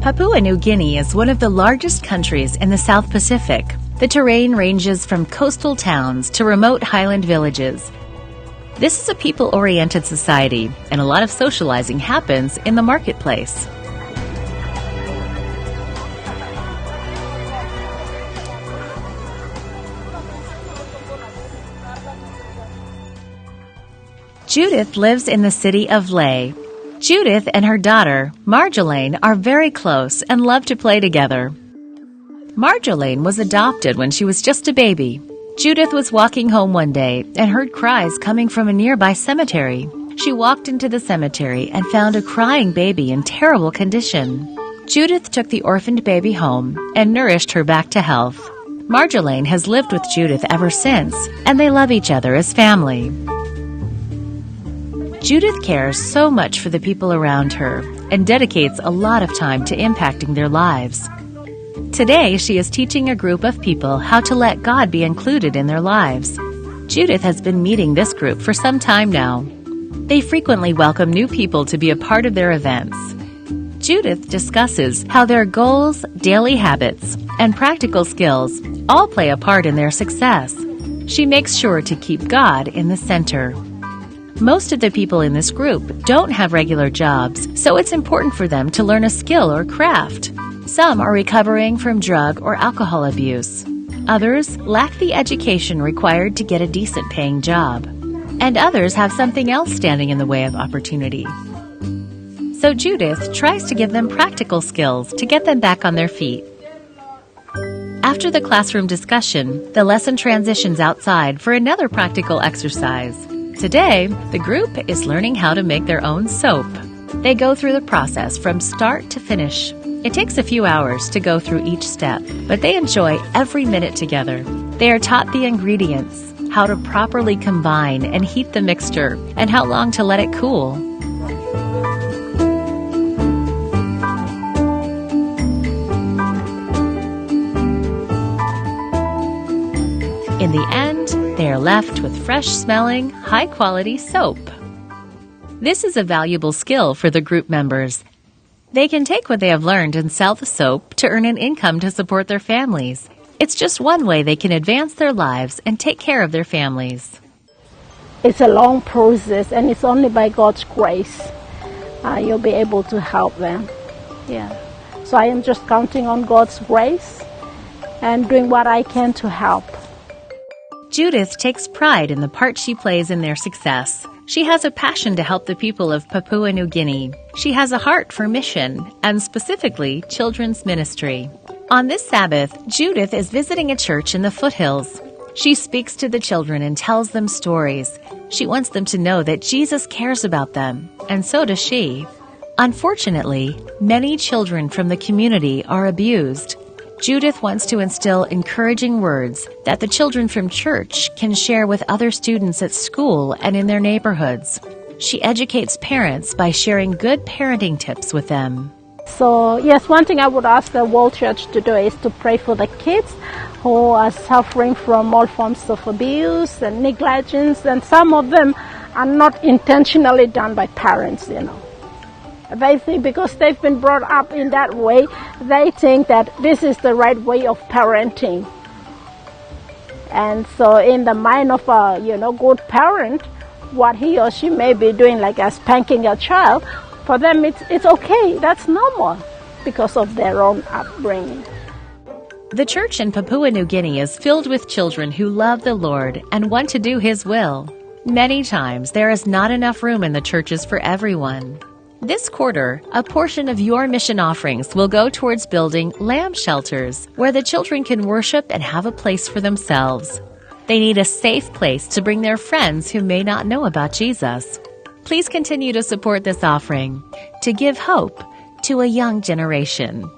Papua New Guinea is one of the largest countries in the South Pacific. The terrain ranges from coastal towns to remote highland villages. This is a people-oriented society, and a lot of socializing happens in the marketplace. Judith lives in the city of Leh. Judith and her daughter, Marjolaine, are very close and love to play together. Marjolaine was adopted when she was just a baby. Judith was walking home one day and heard cries coming from a nearby cemetery. She walked into the cemetery and found a crying baby in terrible condition. Judith took the orphaned baby home and nourished her back to health. Marjolaine has lived with Judith ever since, and they love each other as family. Judith cares so much for the people around her and dedicates a lot of time to impacting their lives. Today, she is teaching a group of people how to let God be included in their lives. Judith has been meeting this group for some time now. They frequently welcome new people to be a part of their events. Judith discusses how their goals, daily habits, and practical skills all play a part in their success. She makes sure to keep God in the center. Most of the people in this group don't have regular jobs, so it's important for them to learn a skill or craft. Some are recovering from drug or alcohol abuse. Others lack the education required to get a decent paying job. And others have something else standing in the way of opportunity. So Judith tries to give them practical skills to get them back on their feet. After the classroom discussion, the lesson transitions outside for another practical exercise. Today, the group is learning how to make their own soap. They go through the process from start to finish. It takes a few hours to go through each step, but they enjoy every minute together. They are taught the ingredients, how to properly combine and heat the mixture, and how long to let it cool. In the end, they are left with fresh-smelling, high-quality soap. This is a valuable skill for the group members. They can take what they have learned and sell the soap to earn an income to support their families. It's just one way they can advance their lives and take care of their families. It's a long process, and it's only by God's grace you'll be able to help them. Yeah. So I am just counting on God's grace and doing what I can to help. Judith takes pride in the part she plays in their success. She has a passion to help the people of Papua New Guinea. She has a heart for mission, and specifically children's ministry. On this Sabbath, Judith is visiting a church in the foothills. She speaks to the children and tells them stories. She wants them to know that Jesus cares about them, and so does she. Unfortunately, many children from the community are abused. Judith wants to instill encouraging words that the children from church can share with other students at school and in their neighborhoods. She educates parents by sharing good parenting tips with them. So yes, one thing I would ask the whole church to do is to pray for the kids who are suffering from all forms of abuse and negligence, and some of them are not intentionally done by parents, They think because they've been brought up in that way, they think that this is the right way of parenting. And so in the mind of a, good parent, what he or she may be doing, like spanking a child, for them it's okay, that's normal because of their own upbringing. The church in Papua New Guinea is filled with children who love the Lord and want to do His will. Many times there is not enough room in the churches for everyone. This quarter, a portion of your mission offerings will go towards building lamb shelters where the children can worship and have a place for themselves. They need a safe place to bring their friends who may not know about Jesus. Please continue to support this offering to give hope to a young generation.